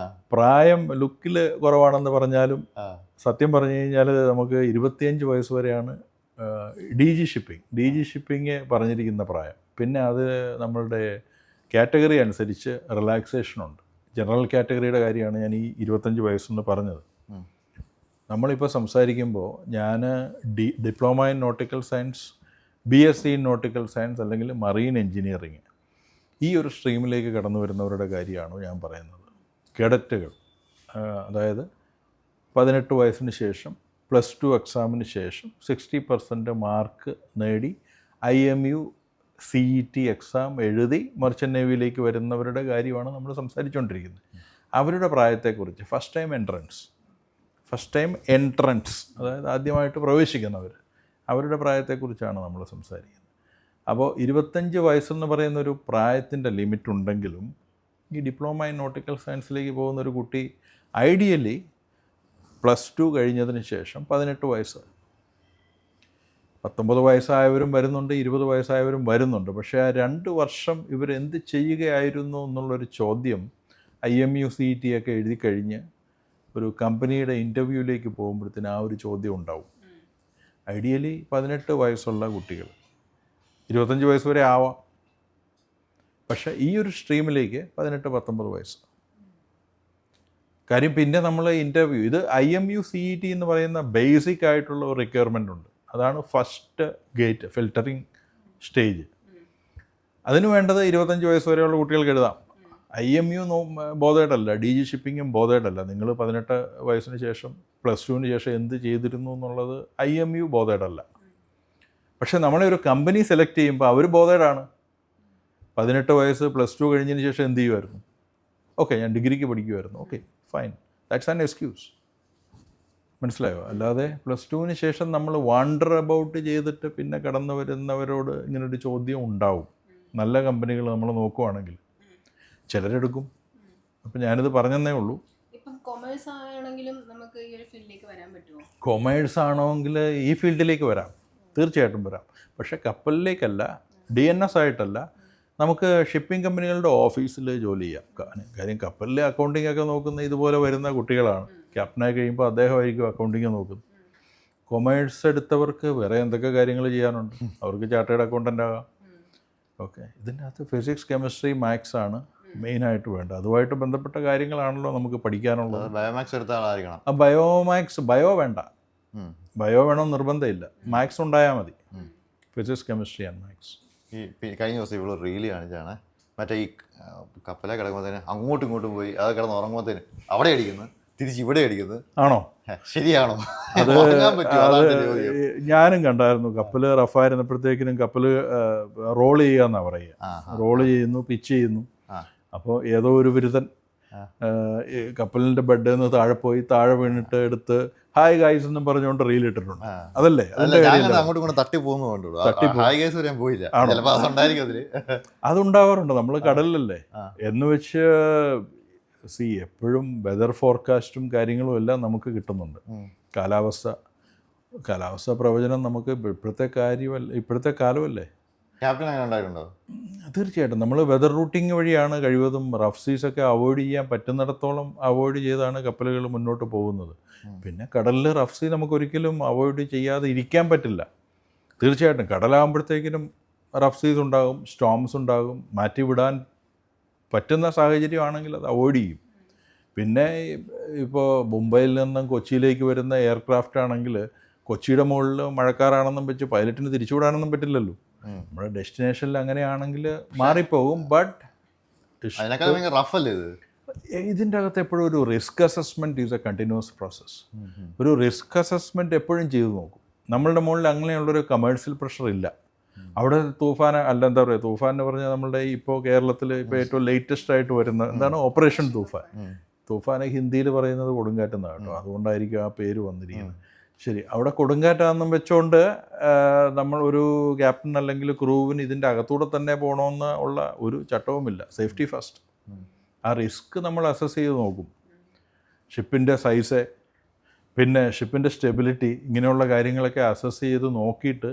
പ്രായം ലുക്കിൽ കുറവാണെന്ന് പറഞ്ഞാലും സത്യം പറഞ്ഞു കഴിഞ്ഞാൽ നമുക്ക് 25 വയസ്സ് വരെയാണ് DG ഷിപ്പിംഗ് പറഞ്ഞിരിക്കുന്ന പ്രായം. പിന്നെ അത് നമ്മളുടെ കാറ്റഗറി അനുസരിച്ച് റിലാക്സേഷനുണ്ട്. ജനറൽ കാറ്റഗറിയുടെ കാര്യമാണ് ഞാൻ ഈ 25 വയസ്സെന്ന് പറഞ്ഞത്. നമ്മളിപ്പോൾ സംസാരിക്കുമ്പോൾ ഞാൻ diploma in nautical science, BSc in nautical science അല്ലെങ്കിൽ മറീൻ എൻജിനീയറിങ്, ഈ ഒരു സ്ട്രീമിലേക്ക് കടന്നു വരുന്നവരുടെ കാര്യമാണ് ഞാൻ പറയുന്നത്. കേഡറ്റുകൾ, അതായത് 18 വയസ്സിന് ശേഷം +2 എക്സാമിന് ശേഷം 60% മാർക്ക് നേടി IMU CET എക്സാം എഴുതി മർച്ചൻ്റ് നേവിയിലേക്ക് വരുന്നവരുടെ കാര്യമാണ് നമ്മൾ സംസാരിച്ചുകൊണ്ടിരിക്കുന്നത്. അവരുടെ പ്രായത്തെക്കുറിച്ച് ഫസ്റ്റ് ടൈം എൻട്രൻസ്, അതായത് ആദ്യമായിട്ട് പ്രവേശിക്കുന്നവർ, അവരുടെ പ്രായത്തെക്കുറിച്ചാണ് നമ്മൾ സംസാരിക്കുന്നത്. അപ്പോൾ 25 വയസ്സെന്ന് പറയുന്നൊരു പ്രായത്തിൻ്റെ ലിമിറ്റ് ഉണ്ടെങ്കിലും ഈ ഡിപ്ലോമ ഇൻ നോട്ടിക്കൽ സയൻസിലേക്ക് പോകുന്നൊരു കുട്ടി ഐഡിയലി +2 കഴിഞ്ഞതിന് ശേഷം 18 വയസ്സ്, 19 വയസ്സായവരും വരുന്നുണ്ട്, 20 വയസ്സായവരും വരുന്നുണ്ട്. പക്ഷേ ആ 2 വർഷം ഇവരെന്ത് ചെയ്യുകയായിരുന്നു എന്നുള്ളൊരു ചോദ്യം IMU CET ഒക്കെ എഴുതി കഴിഞ്ഞ് ഒരു കമ്പനിയുടെ ഇൻ്റർവ്യൂവിലേക്ക് പോകുമ്പോഴത്തേന് ആ ഒരു ചോദ്യം ഉണ്ടാവും. ഐഡിയലി 18 വയസ്സുള്ള കുട്ടികൾ, 25 വയസ്സ് വരെ ആവാം, പക്ഷേ ഈ ഒരു സ്ട്രീമിലേക്ക് 18-19 വയസ്സ്. കാര്യം പിന്നെ നമ്മൾ ഇൻ്റർവ്യൂ, ഇത് IMU CET എന്ന് പറയുന്ന ബേസിക് ആയിട്ടുള്ള ഒരു റിക്വയർമെൻ്റ് ഉണ്ട്. അതാണ് ഫസ്റ്റ് ഗേറ്റ്, ഫിൽറ്ററിങ് സ്റ്റേജ്. അതിന് വേണ്ടത് 25 വയസ്സ് വരെയുള്ള കുട്ടികൾക്ക് എഴുതാം. IMU ബോധേഡല്ല, DG ഷിപ്പിങ്ങും ബോധേഡല്ല. നിങ്ങൾ 18 വയസ്സിന് ശേഷം +2ന് ശേഷം എന്ത് ചെയ്തിരുന്നു എന്നുള്ളത് IMU ബോധേഡല്ല. പക്ഷേ നമ്മളെ ഒരു കമ്പനി സെലക്ട് ചെയ്യുമ്പോൾ അവർ ബോധേഡാണ്. 18 വയസ്സ് +2 കഴിഞ്ഞതിന് ശേഷം എന്ത് ചെയ്യുമായിരുന്നു? ഓക്കെ, ഞാൻ ഡിഗ്രിക്ക് പഠിക്കുമായിരുന്നു. Okay, fine, that's an excuse. മനസ്സിലായോ? അല്ലാതെ +2ന് ശേഷം നമ്മൾ വാണ്ടർ അബൌട്ട് ചെയ്തിട്ട് പിന്നെ കടന്നു വരുന്നവരോട് ഇങ്ങനൊരു ചോദ്യം ഉണ്ടാവും. നല്ല കമ്പനികൾ നമ്മൾ നോക്കുവാണെങ്കിൽ ചിലരെടുക്കും. അപ്പം ഞാനിത് പറഞ്ഞതേ ഉള്ളൂ. കൊമേഴ്സ് ആണെങ്കിലും നമുക്ക് ഈ ഒരു ഫീൽഡിലേക്ക് വരാൻ പറ്റുമോ? കൊമേഴ്സ് ആണെങ്കിൽ ഈ ഫീൽഡിലേക്ക് വരാം, തീർച്ചയായിട്ടും വരാം. പക്ഷേ കപ്പലിലേക്കല്ല, DNS ആയിട്ടല്ല, നമുക്ക് ഷിപ്പിംഗ് കമ്പനികളുടെ ഓഫീസിൽ ജോലി ചെയ്യാം. കാര്യം കപ്പലിലെ അക്കൗണ്ടിങ് ഒക്കെ നോക്കുന്ന ഇതുപോലെ വരുന്ന കുട്ടികളാണ്. ക്യാപ്റ്റനായി കഴിയുമ്പോൾ അദ്ദേഹമായിരിക്കും അക്കൗണ്ടിങ് നോക്കുന്നത്. കൊമേഴ്സ് എടുത്തവർക്ക് വേറെ എന്തൊക്കെ കാര്യങ്ങൾ ചെയ്യാനുണ്ട്, അവർക്ക് ചാർട്ടേഡ് അക്കൗണ്ടൻ്റ് ആകാം. ഓക്കെ, ഇതിൻ്റെ അകത്ത് ഫിസിക്സ്, കെമിസ്ട്രി, മാത്സ് ആണ് മെയിനായിട്ട് വേണ്ടത്. അതുമായിട്ട് ബന്ധപ്പെട്ട കാര്യങ്ങളാണല്ലോ നമുക്ക് പഠിക്കാനുള്ളത്. ബയോമാക്സ് എടുത്ത ആളായിരിക്കണം. ആ ബയോ വേണ്ട, ബയോ വേണമെന്ന് നിർബന്ധമില്ല, മാത്സ് ഉണ്ടായാൽ മതി. Physics, chemistry and maths. കഴിഞ്ഞ ദിവസം ഇവിടെ റീല് കാണിച്ചാണ്, മറ്റേ ഈ കപ്പലെ കിടക്കുമ്പോഴത്തേന് അങ്ങോട്ടും ഇങ്ങോട്ടും പോയി അത് കിടന്ന് ഉറങ്ങുമ്പോഴത്തേന് അവിടെ അടിക്കുന്നത്, തിരിച്ച് ഇവിടെ അടിക്കുന്നത്. ആണോ? ശരിയാണോ? അത് ഞാനും കണ്ടായിരുന്നു. കപ്പൽ റഫായിരുന്നപ്പോഴത്തേക്കിനും കപ്പൽ റോൾ ചെയ്യാന്നാ പറയുക. റോള് ചെയ്യുന്നു, പിച്ച് ചെയ്യുന്നു. അപ്പോൾ ഏതോ ഒരു ബിരുദൻ കപ്പലിൻ്റെ ബെഡിൽ നിന്ന് താഴെ പോയി താഴെ വീണിട്ട് എടുത്ത് ഹായ് ഗൈസ് എന്നും പറഞ്ഞുകൊണ്ട് റീൽ ഇട്ടിട്ടുണ്ട്. അതല്ലേ അങ്ങോട്ടും ഇങ്ങോട്ടും തട്ടി പോകുന്നു. അതുണ്ടാവാറുണ്ട്. നമ്മൾ കടലിലല്ലേ എന്ന് വെച്ച് എപ്പോഴും വെതർ ഫോർകാസ്റ്റും കാര്യങ്ങളും എല്ലാം നമുക്ക് കിട്ടുന്നുണ്ട്. കാലാവസ്ഥ പ്രവചനം നമുക്ക് ഇപ്പോഴത്തെ കാലമല്ലേ. ക്യാപ്റ്റൻ അങ്ങനെ ഉണ്ടായിട്ടുണ്ടോ? തീർച്ചയായിട്ടും. നമ്മൾ വെതർ റൂട്ടിങ് വഴിയാണ് കഴിവതും റഫ് സീസൊക്കെ അവോയ്ഡ് ചെയ്യാൻ പറ്റുന്നിടത്തോളം അവോയ്ഡ് ചെയ്താണ് കപ്പലുകൾ മുന്നോട്ട് പോകുന്നത്. പിന്നെ കടലിൽ റഫ് സീ നമുക്കൊരിക്കലും അവോയ്ഡ് ചെയ്യാതെ ഇരിക്കാൻ പറ്റില്ല. തീർച്ചയായിട്ടും കടലാകുമ്പോഴത്തേക്കിനും റഫ് സീസ് ഉണ്ടാകും, സ്റ്റോംസ് ഉണ്ടാകും. മാറ്റിവിടാൻ പറ്റുന്ന സാഹചര്യമാണെങ്കിൽ അത് അവോയ്ഡ് ചെയ്യും. പിന്നെ ഇപ്പോൾ മുംബൈയിൽ നിന്നും കൊച്ചിയിലേക്ക് വരുന്ന എയർക്രാഫ്റ്റ് ആണെങ്കിൽ കൊച്ചിയുടെ മുകളിൽ മഴക്കാറാണെന്നും വെച്ച് പൈലറ്റിന് തിരിച്ചുവിടാനൊന്നും പറ്റില്ലല്ലോ. നമ്മുടെ ഡെസ്റ്റിനേഷനിൽ അങ്ങനെയാണെങ്കിൽ മാറിപ്പോകും. ബട്ട് ഇതിൻ്റെ അകത്ത് എപ്പോഴും ഒരു risk assessment is A continuous process. ഒരു റിസ്ക് അസസ്മെൻറ്റ് എപ്പോഴും ചെയ്തു നോക്കും. നമ്മളുടെ മുകളിൽ അങ്ങനെയുള്ളൊരു കമേഴ്ഷ്യൽ പ്രഷർ ഇല്ല. അവിടെ തൂഫാൻ എന്താ പറയുക, തൂഫാൻ എന്ന് പറഞ്ഞാൽ നമ്മളുടെ ഇപ്പോൾ കേരളത്തിൽ ഇപ്പോൾ ഏറ്റവും ലേറ്റസ്റ്റ് ആയിട്ട് വരുന്ന എന്താണ് ഓപ്പറേഷൻ തൂഫാൻ. തൂഫാനെ ഹിന്ദിയിൽ പറയുന്നത് കൊടുങ്കാറ്റെന്നാണ് കേട്ടോ, അതുകൊണ്ടായിരിക്കും ആ പേര് വന്നിരിക്കുന്നത്. ശരി, അവിടെ കൊടുങ്കാറ്റാണെന്നും വെച്ചുകൊണ്ട് നമ്മൾ ഒരു ക്യാപ്റ്റൻ അല്ലെങ്കിൽ ക്രൂവിന് ഇതിൻ്റെ അകത്തൂടെ തന്നെ പോകണമെന്ന് ഉള്ള ഒരു ചട്ടവുമില്ല. Safety first. ആ റിസ്ക് നമ്മൾ അസസ് ചെയ്ത് നോക്കും. ഷിപ്പിൻ്റെ സൈസ്, പിന്നെ ഷിപ്പിൻ്റെ സ്റ്റെബിലിറ്റി, ഇങ്ങനെയുള്ള കാര്യങ്ങളൊക്കെ അസസ് ചെയ്ത് നോക്കിയിട്ട്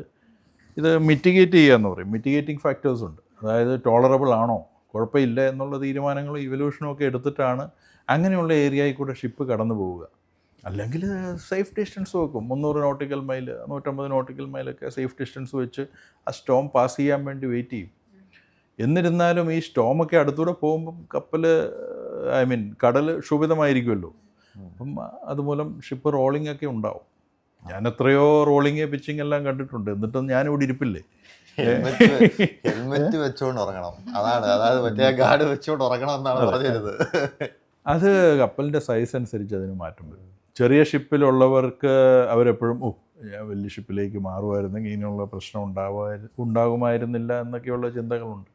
ഇത് മിറ്റിഗേറ്റ് ചെയ്യാന്ന് പറയും. മിറ്റിഗേറ്റിംഗ് ഫാക്ടേഴ്സ് ഉണ്ട്. അതായത് ടോളറബിൾ ആണോ, കുഴപ്പമില്ല എന്നുള്ള തീരുമാനങ്ങളും ഇവല്യൂഷനും ഒക്കെ എടുത്തിട്ടാണ് അങ്ങനെയുള്ള ഏരിയയിൽ കൂടെ ഷിപ്പ് കടന്നു പോവുക. അല്ലെങ്കിൽ സേഫ് ഡിസ്റ്റൻസ് വെക്കും. 300 നോട്ടിക്കൽ മൈൽ, 150 നോട്ടിക്കൽ മൈലൊക്കെ സേഫ് ഡിസ്റ്റൻസ് വെച്ച് ആ സ്റ്റോം പാസ് ചെയ്യാൻ വേണ്ടി വെയിറ്റ് ചെയ്യും. എന്നിരുന്നാലും ഈ സ്റ്റോമൊക്കെ അടുത്തൂടെ പോകുമ്പം കടൽ ക്ഷുഭിതമായിരിക്കുമല്ലോ. അപ്പം അതുമൂലം ഷിപ്പ് റോളിംഗ് ഒക്കെ ഉണ്ടാവും. ഞാൻ എത്രയോ റോളിങ് പിച്ചിങ് എല്ലാം കണ്ടിട്ടുണ്ട്. എന്നിട്ടും ഞാനിവിടെ ഇരിപ്പില്ലേ. ഹെൽമെറ്റ് വെച്ചോണ്ട് ഉറങ്ങണം, അതായത് മറ്റേ ഗാർഡ് വെച്ചോണ്ട് ഉറങ്ങണം എന്നാണ് പറഞ്ഞത്. അത് കപ്പലിൻ്റെ സൈസ് അനുസരിച്ച് അതിന് മാറ്റം വരും. ചെറിയ ഷിപ്പിലുള്ളവർക്ക് അവരെപ്പോഴും വലിയ ഷിപ്പിലേക്ക് മാറുമായിരുന്നെങ്കിൽ ഇങ്ങനെയുള്ള പ്രശ്നം ഉണ്ടാകുമായിരുന്നില്ല എന്നൊക്കെയുള്ള ചിന്തകളുണ്ട്.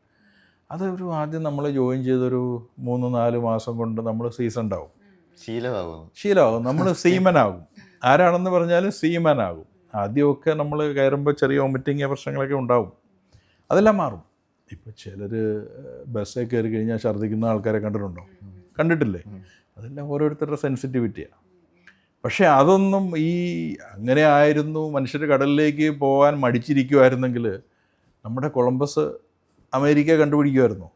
അതൊരു ആദ്യം നമ്മൾ ജോയിൻ ചെയ്തൊരു 3-4 മാസം കൊണ്ട് നമ്മൾ സീസൺഡ് ആവും, ശീലമാകും, നമ്മൾ സീമനാകും. ആരാണെന്ന് പറഞ്ഞാലും സീമനാകും. ആദ്യമൊക്കെ നമ്മൾ കയറുമ്പോൾ ചെറിയ വോമിറ്റിങ് പ്രശ്നങ്ങളൊക്കെ ഉണ്ടാവും, അതെല്ലാം മാറും. ഇപ്പോൾ ചിലർ ബസ്സിൽ കയറി കഴിഞ്ഞാൽ ഛർദ്ദിക്കുന്ന ആൾക്കാരെ കണ്ടിട്ടില്ലേ? അതെല്ലാം ഓരോരുത്തരുടെ സെൻസിറ്റിവിറ്റിയാണ്. പക്ഷേ അതൊന്നും അങ്ങനെ ആയിരുന്നു മനുഷ്യർ കടലിലേക്ക് പോകാൻ മടിച്ചിരിക്കുമായിരുന്നെങ്കിൽ നമ്മുടെ കൊളംബസ് അമേരിക്ക കണ്ടുപിടിക്കുമായിരുന്നോ?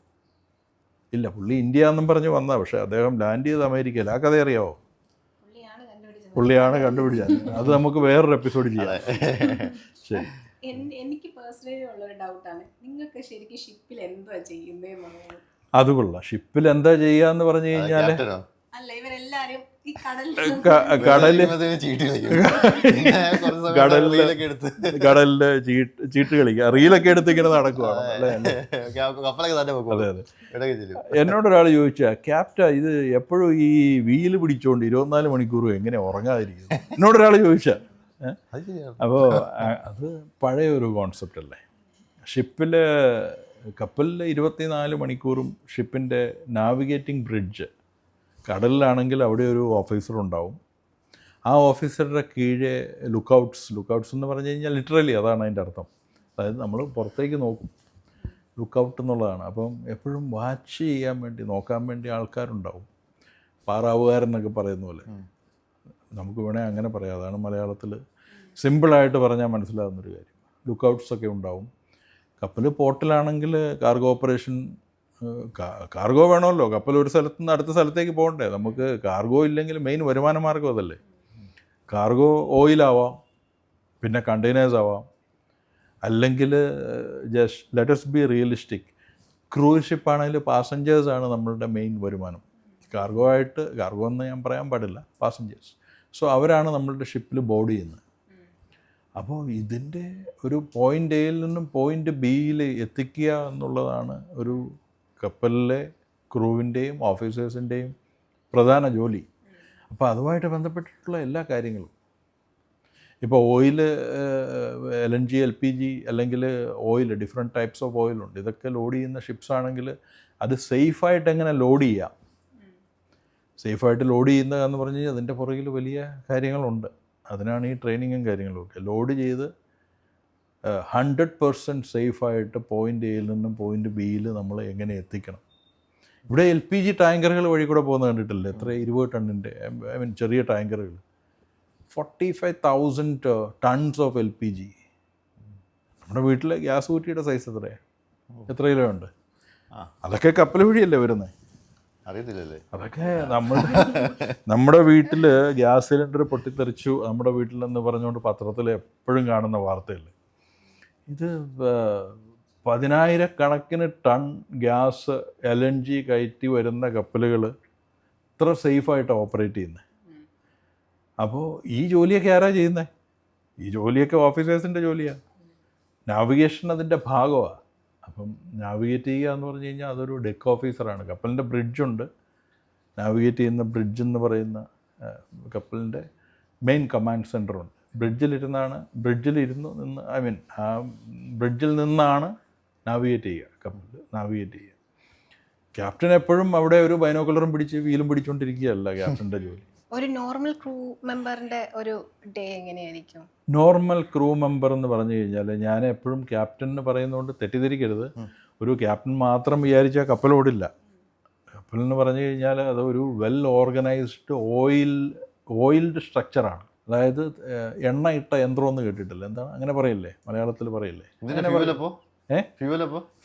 ഇല്ല, പുള്ളി ഇന്ത്യ എന്നും പറഞ്ഞ് വന്നാ, പക്ഷേ അദ്ദേഹം ലാൻഡ് ചെയ്ത് അമേരിക്കയിൽ. ആ കഥ അറിയാമോ? പുള്ളിയാണ് കണ്ടുപിടിച്ചത്. അത് നമുക്ക് വേറൊരു എപ്പിസോഡ് ചെയ്യാം. ശരി. എനിക്ക് പേഴ്സണലി ഉള്ളൊരു ഡൗട്ടാണ്, നിങ്ങൾക്ക് ശരിക്കും ഷിപ്പിൽ എന്താ ചെയ്യുന്നത്? അത് കൊള്ളാം. ഷിപ്പിൽ എന്താ ചെയ്യാന്ന് പറഞ്ഞു കഴിഞ്ഞാൽ അല്ല, ഇവരെല്ലാരും ഈ കടലില് ചീട്ട് കളിക്കുക, റീലൊക്കെ എടുത്ത് ഇങ്ങനെ നടക്കുവാണ്. അതെ. എന്നോടൊരാൾ ചോദിച്ചാ, ക്യാപ്റ്റ ഇത് എപ്പോഴും ഈ വീല് പിടിച്ചോണ്ട് 24 മണിക്കൂറും എങ്ങനെ ഉറങ്ങാതിരിക്കുന്നു? എന്നോടൊരാൾ ചോദിച്ചാ. അപ്പോൾ അത് പഴയ ഒരു കോൺസെപ്റ്റ് അല്ലേ. കപ്പലിൽ 24 മണിക്കൂറും ഷിപ്പിൻ്റെ നാവിഗേറ്റിംഗ് ബ്രിഡ്ജ്, കടലിലാണെങ്കിൽ അവിടെ ഒരു ഓഫീസർ ഉണ്ടാവും. ആ ഓഫീസറുടെ കീഴെ ലുക്കൗട്ട്സ് എന്ന് പറഞ്ഞു കഴിഞ്ഞാൽ ലിറ്ററലി അതാണ് അതിൻ്റെ അർത്ഥം. അതായത് നമ്മൾ പുറത്തേക്ക് നോക്കും, ലുക്കൗട്ട് എന്നുള്ളതാണ്. അപ്പം എപ്പോഴും വാച്ച് ചെയ്യാൻ വേണ്ടി, നോക്കാൻ വേണ്ടി ആൾക്കാരുണ്ടാവും. പാറാവുകാരെന്നൊക്കെ പറയുന്ന പോലെ നമുക്ക് വേണേൽ അങ്ങനെ പറയാം. അതാണ് മലയാളത്തിൽ സിമ്പിളായിട്ട് പറഞ്ഞാൽ മനസ്സിലാകുന്നൊരു കാര്യം. ലുക്കൗട്ട്സൊക്കെ ഉണ്ടാവും. കപ്പൽ പോർട്ടിലാണെങ്കിൽ കാർഗോ ഓപ്പറേഷൻ, കാർഗോ വേണമല്ലോ, കപ്പൽ ഒരു സ്ഥലത്ത് നിന്ന് അടുത്ത സ്ഥലത്തേക്ക് പോകണ്ടേ. നമുക്ക് കാർഗോ ഇല്ലെങ്കിൽ മെയിൻ വരുമാന മാർഗ്ഗം അതല്ലേ. കാർഗോ ഓയിലാവാം, പിന്നെ കണ്ടെയ്നേഴ്സ് ആവാം, അല്ലെങ്കിൽ just let's be realistic, cruise ഷിപ്പാണെങ്കിൽ പാസഞ്ചേഴ്സാണ് നമ്മളുടെ മെയിൻ വരുമാനം. കാർഗോ എന്ന് ഞാൻ പറയാൻ പാടില്ല, പാസഞ്ചേഴ്സ്. സോ അവരാണ് നമ്മളുടെ ഷിപ്പിൽ ബോർഡ് ചെയ്യുന്നത്. അപ്പോൾ ഇതിൻ്റെ ഒരു പോയിൻ്റ് എയിൽ നിന്നും പോയിൻ്റ് ബിയിൽ എത്തിക്കുക എന്നുള്ളതാണ് ഒരു കപ്പലിലെ ക്രൂവിൻ്റെയും ഓഫീസേഴ്സിൻ്റെയും പ്രധാന ജോലി. അപ്പോൾ അതുമായിട്ട് ബന്ധപ്പെട്ടിട്ടുള്ള എല്ലാ കാര്യങ്ങളും, ഇപ്പോൾ ഓയിൽ, LNG, LPG അല്ലെങ്കിൽ ഓയിൽ, ഡിഫറെൻറ്റ് ടൈപ്സ് ഓഫ് ഓയിലുണ്ട്. ഇതൊക്കെ ലോഡ് ചെയ്യുന്ന ഷിപ്സ് ആണെങ്കിൽ അത് സേഫായിട്ട് എങ്ങനെ ലോഡ് ചെയ്യാം, സേഫായിട്ട് ലോഡ് ചെയ്യുന്നതെന്ന് പറഞ്ഞു കഴിഞ്ഞാൽ അതിൻ്റെ പുറകിൽ വലിയ കാര്യങ്ങളുണ്ട്. അതിനാണ് ഈ ട്രെയിനിങ്ങും കാര്യങ്ങളും ഒക്കെ. ലോഡ് ചെയ്ത് 100% സേഫായിട്ട് പോയിൻ്റ് എയിൽ നിന്നും പോയിൻ്റ് ബിയിൽ നമ്മൾ എങ്ങനെ എത്തിക്കണം. ഇവിടെ LPG ടാങ്കറുകൾ വഴി കൂടെ പോകുന്നത് കണ്ടിട്ടില്ലേ? എത്ര 20 ടണ്ണിൻ്റെ, ചെറിയ ടാങ്കറുകൾ, 45,000 ടൺസ് ഓഫ് LPG. നമ്മുടെ വീട്ടിലെ ഗ്യാസ് കുറ്റിയുടെ സൈസ് എത്ര കിലോ ഉണ്ട്? അതൊക്കെ കപ്പൽ വഴിയല്ലേ വരുന്നത്? അറിയത്തില്ലല്ലേ? അതൊക്കെ നമ്മുടെ വീട്ടിൽ ഗ്യാസ് സിലിണ്ടർ പൊട്ടിത്തെറിച്ചു നമ്മുടെ വീട്ടിലെന്ന് പറഞ്ഞുകൊണ്ട് പത്രത്തിൽ എപ്പോഴും കാണുന്ന വാർത്തയല്ലേ. ഇത് 10,000-കണക്കിന് ടൺ ഗ്യാസ് LNG കയറ്റി വരുന്ന കപ്പലുകൾ ഇത്ര സേഫായിട്ടാണ് ഓപ്പറേറ്റ് ചെയ്യുന്നത്. അപ്പോൾ ഈ ജോലിയൊക്കെ ആരാ ചെയ്യുന്നത്? ഈ ജോലിയൊക്കെ ഓഫീസേഴ്സിൻ്റെ ജോലിയാണ്. നാവിഗേഷൻ അതിൻ്റെ ഭാഗമാണ്. അപ്പം നാവിഗേറ്റ് ചെയ്യുക എന്ന് പറഞ്ഞു കഴിഞ്ഞാൽ അതൊരു ഡെക്ക് ഓഫീസറാണ്. കപ്പലിൻ്റെ ബ്രിഡ്ജുണ്ട്, നാവിഗേറ്റ് ചെയ്യുന്ന ബ്രിഡ്ജ് എന്ന് പറയുന്ന കപ്പലിൻ്റെ മെയിൻ കമാൻഡ് സെൻറ്ററുണ്ട്. ബ്രിഡ്ജിലിരുന്ന് ആ ബ്രിഡ്ജിൽ നിന്നാണ് നാവിഗേറ്റ് ചെയ്യുക, കപ്പൽ നാവിഗേറ്റ് ചെയ്യുക. ക്യാപ്റ്റൻ എപ്പോഴും അവിടെ ഒരു ബൈനോക്കുലറും വീലും പിടിച്ചുകൊണ്ടിരിക്കുകയല്ല ക്യാപ്റ്റൻ്റെ ജോലി. ഒരു നോർമൽ ക്രൂ മെമ്പറിന്റെ ഒരു ഡേ എങ്ങനെയായിരിക്കും? നോർമൽ ക്രൂ മെമ്പർ എന്ന് പറഞ്ഞു കഴിഞ്ഞാൽ, ഞാൻ എപ്പോഴും ക്യാപ്റ്റൻ പറയുന്നതുകൊണ്ട് തെറ്റിദ്ധരിക്കരുത്. ഒരു ക്യാപ്റ്റൻ മാത്രം വിചാരിച്ചാൽ കപ്പൽ ഓടില്ല. കപ്പൽ എന്ന് പറഞ്ഞു കഴിഞ്ഞാൽ അതൊരു വെൽ ഓർഗനൈസ്ഡ് ഓയിൽഡ് സ്ട്രക്ചറാണ്. അതായത് എണ്ണ ഇട്ട യന്ത്രം എന്ന് കേട്ടിട്ടില്ല? എന്താണ് അങ്ങനെ പറയില്ലേ, മലയാളത്തിൽ പറയില്ലേ?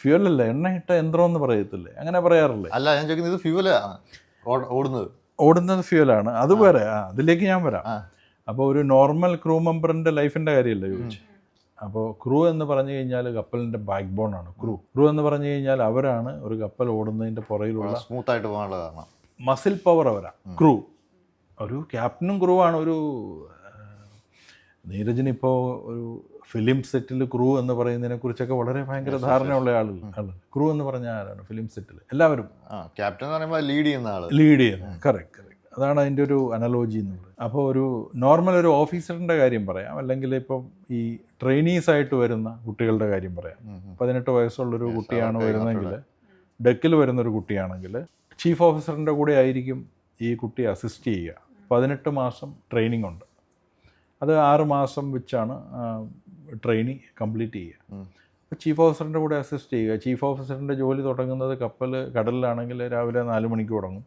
ഫ്യൂവലല്ല, എണ്ണ ഇട്ട യന്ത്രം എന്ന് പറയത്തില്ലേ, അങ്ങനെ പറയാറില്ലേ? അല്ല, ഞാൻ ചോദിക്കുന്നത് ഫ്യൂവലാണ് ഓടുന്നത് ഫ്യൂവലാണ്, അത് വേറെ. അതിലേക്ക് ഞാൻ വരാം. അപ്പോൾ ഒരു നോർമൽ ക്രൂ മെമ്പറിൻ്റെ ലൈഫിൻ്റെ കാര്യമല്ല ചോദിച്ചു. അപ്പോൾ ക്രൂ എന്ന് പറഞ്ഞു കഴിഞ്ഞാൽ കപ്പലിൻ്റെ ബാക്ക് ബോണാണ് ക്രൂ എന്ന് പറഞ്ഞു കഴിഞ്ഞാൽ അവരാണ് ഒരു കപ്പൽ ഓടുന്നതിൻ്റെ പുറകിലുള്ള സ്മൂത്തായിട്ട് പോകാനുള്ള കാരണം, മസിൽ പവർ അവരാണ് ക്രൂ. ഒരു ക്യാപ്റ്റനും ക്രൂ ആണ്. ഒരു നീരജിനിപ്പോൾ ഒരു ഫിലിം സെറ്റിൽ ക്രൂ എന്ന് പറയുന്നതിനെ കുറിച്ചൊക്കെ വളരെ ഭയങ്കര ധാരണയുള്ള ആളുകൾ. ക്രൂ എന്ന് പറഞ്ഞാൽ ആരാണ് ഫിലിം സെറ്റിൽ? എല്ലാവരും. ക്യാപ്റ്റൻ എന്ന് പറയുമ്പോൾ ലീഡ് ചെയ്യുന്ന കറക്റ്റ്. അതാണ് അതിൻ്റെ ഒരു അനലോജി എന്ന് പറയുന്നത്. അപ്പോൾ ഒരു നോർമൽ ഒരു ഓഫീസറിൻ്റെ കാര്യം പറയാം, അല്ലെങ്കിൽ ഇപ്പം ഈ ട്രെയിനീസായിട്ട് വരുന്ന കുട്ടികളുടെ കാര്യം പറയാം. 18 വയസ്സുള്ളൊരു കുട്ടിയാണ് വരുന്നതെങ്കിൽ, ഡെക്കിൽ വരുന്നൊരു കുട്ടിയാണെങ്കിൽ ചീഫ് ഓഫീസറിൻ്റെ കൂടെ ആയിരിക്കും ഈ കുട്ടി അസിസ്റ്റ് ചെയ്യുക. 18 മാസം ട്രെയിനിങ് ഉണ്ട്. അത് 6 മാസം വെച്ചാണ് ട്രെയിനിങ് കംപ്ലീറ്റ് ചെയ്യുക. അപ്പോൾ ചീഫ് ഓഫീസറിൻ്റെ കൂടെ അസിസ്റ്റ് ചെയ്യുക. ചീഫ് ഓഫീസറിൻ്റെ ജോലി തുടങ്ങുന്നത് കടലിലാണെങ്കിൽ രാവിലെ 4 മണിക്ക് തുടങ്ങും.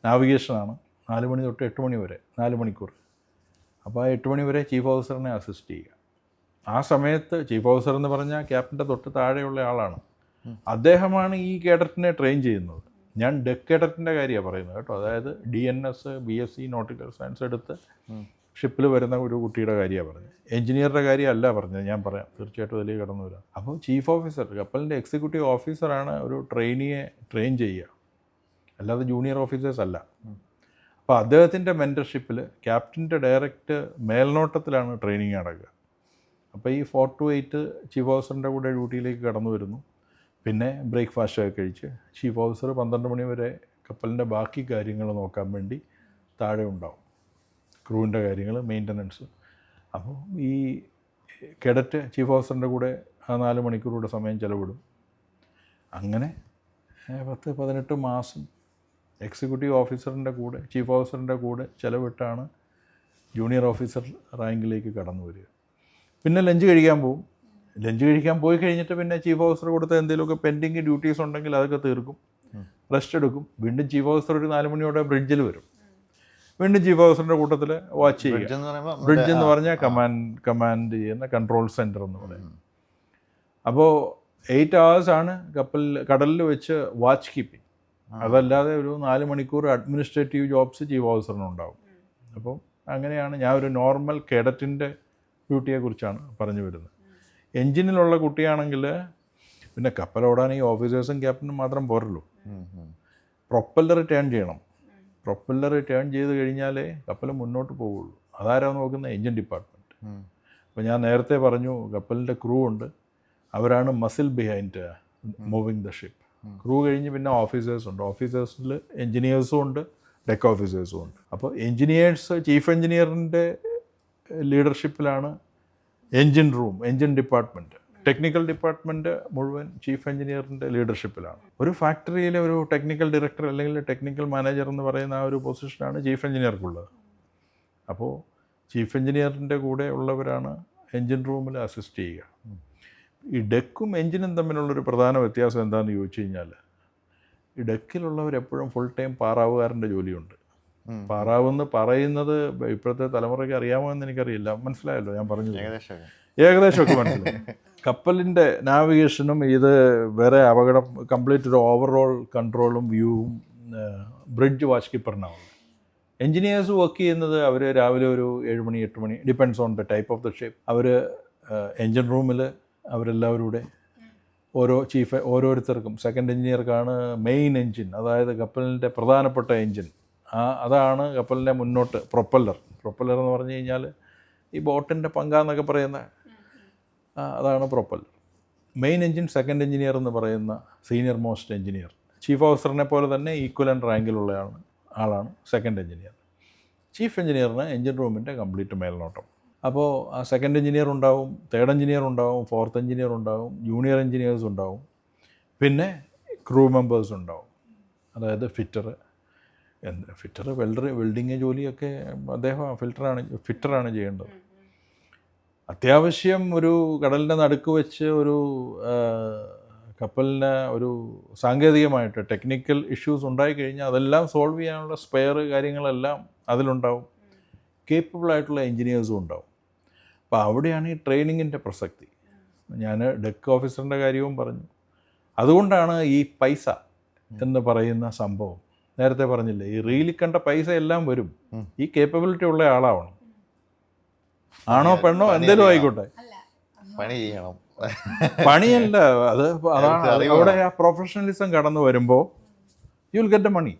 നാവിഗേഷനാണ് 4 മണി തൊട്ട് 8 മണി വരെ, 4 മണിക്കൂർ. അപ്പോൾ ആ 8 മണി വരെ ചീഫ് ഓഫീസറിനെ അസിസ്റ്റ് ചെയ്യുക. ആ സമയത്ത് ചീഫ് ഓഫീസർ എന്ന് പറഞ്ഞാൽ ക്യാപ്റ്റൻ്റെ തൊട്ട് താഴെയുള്ള ആളാണ്. അദ്ദേഹമാണ് ഈ കേഡറ്റിനെ ട്രെയിൻ ചെയ്യുന്നത്. ഞാൻ ഡെക്ക് കേഡറ്റിൻ്റെ കാര്യമാണ് പറയുന്നത് കേട്ടോ. അതായത് DNS, BSc നോട്ടിക്കൽ സയൻസ് എടുത്ത് ഷിപ്പിൽ വരുന്ന ഒരു കുട്ടിയുടെ കാര്യമാണ് പറഞ്ഞത്. എഞ്ചിനീയറുടെ കാര്യമല്ല പറഞ്ഞത്. ഞാൻ പറയാം, തീർച്ചയായിട്ടും അതിലേക്ക് കടന്നു വരാം. അപ്പോൾ ചീഫ് ഓഫീസർ, കപ്പലിൻ്റെ എക്സിക്യൂട്ടീവ് ഓഫീസറാണ് ഒരു ട്രെയിനിയെ ട്രെയിൻ ചെയ്യുക, അല്ലാതെ ജൂനിയർ ഓഫീസേഴ്സ് അല്ല. അപ്പോൾ അദ്ദേഹത്തിൻ്റെ മെൻറ്റർഷിപ്പിൽ ക്യാപ്റ്റൻ്റെ ഡയറക്റ്റ് മേൽനോട്ടത്തിലാണ് ട്രെയിനിങ് നടക്കുക. അപ്പോൾ ഈ 4 to 8 ചീഫ് ഓഫീസറിൻ്റെ കൂടെ ഡ്യൂട്ടിയിലേക്ക് കടന്നു വരുന്നു. പിന്നെ ബ്രേക്ക്ഫാസ്റ്റൊക്കെ കഴിച്ച് ചീഫ് ഓഫീസർ 12 മണി വരെ കപ്പലിൻ്റെ ബാക്കി കാര്യങ്ങൾ നോക്കാൻ വേണ്ടി താഴെ ഉണ്ടാവും. ക്രൂവിൻ്റെ കാര്യങ്ങൾ, മെയിൻ്റനൻസ്. അപ്പോൾ ഈ കേഡറ്റ് ചീഫ് ഓഫീസറിൻ്റെ കൂടെ ആ 4 മണിക്കൂറുകൂടെ സമയം ചിലവിടും. അങ്ങനെ 10-18 മാസം എക്സിക്യൂട്ടീവ് ഓഫീസറിൻ്റെ കൂടെ, ചീഫ് ഓഫീസറിൻ്റെ കൂടെ ചിലവിട്ടാണ് ജൂനിയർ ഓഫീസർ റാങ്കിലേക്ക് കടന്നു വരിക. പിന്നെ ലഞ്ച് കഴിക്കാൻ പോകും. ലഞ്ച് കഴിക്കാൻ പോയി കഴിഞ്ഞിട്ട് പിന്നെ ചീഫ് ഓഫീസർ കൊടുത്ത എന്തെങ്കിലുമൊക്കെ പെൻഡിങ് ഡ്യൂട്ടീസ് ഉണ്ടെങ്കിൽ അതൊക്കെ തീർക്കും, റെസ്റ്റ് എടുക്കും. വീണ്ടും ചീഫ് ഓഫീസർ ഒരു 4 മണിയോടെ ബ്രിഡ്ജിൽ വരും. വീണ്ടും ചീഫ് ഓഫീസറിൻ്റെ കൂട്ടത്തിൽ വാച്ച് ചെയ്യുക. ബ്രിഡ്ജ് എന്ന് പറഞ്ഞാൽ കമാൻഡ് ചെയ്യുന്ന കൺട്രോൾ സെൻറ്റർ എന്ന് പറയും. അപ്പോൾ 8 hours ആണ് കടലിൽ വെച്ച് വാച്ച് കീപ്പിംഗ്. അതല്ലാതെ ഒരു 4 മണിക്കൂർ അഡ്മിനിസ്ട്രേറ്റീവ് ജോബ്സ് ചീഫ് ഓഫീസറിനുണ്ടാവും. അപ്പം അങ്ങനെയാണ് ഞാൻ ഒരു നോർമൽ കേഡറ്റിൻ്റെ ഡ്യൂട്ടിയെക്കുറിച്ചാണ് പറഞ്ഞു വരുന്നത്. എൻജിനിലുള്ള കുട്ടിയാണെങ്കിൽ പിന്നെ കപ്പലോടാൻ ഈ ഓഫീസേഴ്സും ക്യാപ്റ്റനും മാത്രം പോരല്ലോ, പ്രൊപ്പല്ലർ ടേൺ ചെയ്യണം. പ്രൊപ്പല്ലർ ടേൺ ചെയ്ത് കഴിഞ്ഞാലേ കപ്പൽ മുന്നോട്ട് പോവുള്ളൂ. അതാരാ നോക്കുന്നത്? Engine department. അപ്പോൾ ഞാൻ നേരത്തെ പറഞ്ഞു കപ്പലിൻ്റെ ക്രൂ ഉണ്ട്, അവരാണ് muscle behind moving the ship. Crew കഴിഞ്ഞ് പിന്നെ ഓഫീസേഴ്സ് ഉണ്ട്. ഓഫീസേഴ്സിൽ എൻജിനീയേഴ്സും ഉണ്ട്, ഡെക്ക് ഓഫീസേഴ്സും ഉണ്ട്. അപ്പോൾ എൻജിനീയേഴ്സ് ചീഫ് എൻജിനീയറിൻ്റെ ലീഡർഷിപ്പിലാണ് engine room, engine department. Technical department മുഴുവൻ ചീഫ് എൻജിനീയറിൻ്റെ ലീഡർഷിപ്പിലാണ്. ഒരു ഫാക്ടറിയിലെ ഒരു ടെക്നിക്കൽ ഡയറക്ടർ അല്ലെങ്കിൽ ടെക്നിക്കൽ മാനേജർ എന്ന് പറയുന്ന ആ ഒരു പൊസിഷനാണ് ചീഫ് എൻജിനീയർക്കുള്ളത്. അപ്പോൾ ചീഫ് എൻജിനീയറിൻ്റെ കൂടെ ഉള്ളവരാണ് എൻജിൻ റൂമിൽ അസിസ്റ്റ് ചെയ്യുക. ഈ ഡെക്കും എൻജിനും തമ്മിലുള്ളൊരു പ്രധാന വ്യത്യാസം എന്താണെന്ന് ചോദിച്ചു കഴിഞ്ഞാൽ, ഈ ഡെക്കിലുള്ളവരെപ്പോഴും ഫുൾ ടൈം പാറാവുകാരൻ്റെ ജോലിയുണ്ട്. പാറാവെന്ന് പറയുന്നത് ഇപ്പോഴത്തെ തലമുറയ്ക്ക് അറിയാമോ എന്ന് എനിക്കറിയില്ല. മനസ്സിലായല്ലോ ഞാൻ പറഞ്ഞത്? ഏകദേശമൊക്കെ മനസ്സിലായി. കപ്പലിൻ്റെ നാവിഗേഷനും ഇത് വേറെ അപകടം കംപ്ലീറ്റ് ഒരു ഓവറോൾ കൺട്രോളും വ്യൂവും ബ്രിഡ്ജ് വാച്ച് കീപ്പറിനാവും. എൻജിനീയേഴ്സ് വർക്ക് ചെയ്യുന്നത് അവർ രാവിലെ ഒരു 7 മണി 8 മണി, depends on the type of the ship. അവർ എൻജിൻ റൂമിൽ അവരെല്ലാവരും കൂടെ ഓരോരുത്തർക്കും, സെക്കൻഡ് എൻജിനീയർക്കാണ് മെയിൻ എൻജിൻ, അതായത് കപ്പലിൻ്റെ പ്രധാനപ്പെട്ട എൻജിൻ. അതാണ് കപ്പലിൻ്റെ മുന്നോട്ട് പ്രൊപ്പല്ലർ എന്ന് പറഞ്ഞു കഴിഞ്ഞാൽ ഈ ബോട്ടിൻ്റെ പങ്കാന്നൊക്കെ പറയുന്ന അതാണ് propeller. Main engine second engineer എന്ന് പറയുന്ന സീനിയർ മോസ്റ്റ് എൻജിനീയർ. ചീഫ് ഓഫീസറിനെ പോലെ തന്നെ ഈക്വലൻ്റ് റാങ്കിലുള്ള ആളാണ് സെക്കൻഡ് എൻജിനീയർ. ചീഫ് എൻജിനീയറിന് എൻജിൻ റൂമിൻ്റെ കംപ്ലീറ്റ് മേൽനോട്ടം. അപ്പോൾ ആ സെക്കൻഡ് എൻജിനീയർ ഉണ്ടാവും, തേർഡ് എൻജിനീയർ ഉണ്ടാവും, ഫോർത്ത് എൻജിനീയർ ഉണ്ടാവും, ജൂനിയർ എൻജിനീയേഴ്സ് ഉണ്ടാവും, പിന്നെ ക്രൂ മെമ്പേഴ്സ് ഉണ്ടാവും. അതായത് ഫിറ്റർ വെൽഡിങ് ജോലിയൊക്കെ അദ്ദേഹം ഫിറ്ററാണ് ചെയ്യേണ്ടത്. അത്യാവശ്യം ഒരു കടലിൻ്റെ നടുക്ക് വെച്ച് ഒരു കപ്പലിന് ഒരു സാങ്കേതികമായിട്ട് ടെക്നിക്കൽ ഇഷ്യൂസ് ഉണ്ടായിക്കഴിഞ്ഞാൽ അതെല്ലാം സോൾവ് ചെയ്യാനുള്ള സ്പെയർ കാര്യങ്ങളെല്ലാം അതിലുണ്ടാവും. കേപ്പബിളായിട്ടുള്ള എൻജിനീയേഴ്സും ഉണ്ടാവും. അപ്പോൾ അവിടെയാണ് ഈ ട്രെയിനിങ്ങിൻ്റെ പ്രസക്തി. ഞാൻ ഡെക്ക് ഓഫീസറിൻ്റെ കാര്യവും പറഞ്ഞു. അതുകൊണ്ടാണ് ഈ പൈസ എന്ന് പറയുന്ന സംഭവം നേരത്തെ പറഞ്ഞില്ലേ, ഈ റീലിൽ കണ്ട പൈസ എല്ലാം വരും. ഈ കേപ്പബിലിറ്റി ഉള്ള ആളാവണം. ആണോ പെണ്ണോ എന്തേലും ആയിക്കോട്ടെ, പണി ചെയ്യണം. പണിയല്ല, അതാണ് അവിടെ ആ പ്രൊഫഷണലിസം കടന്നു വരുമ്പോൾ you will get the money.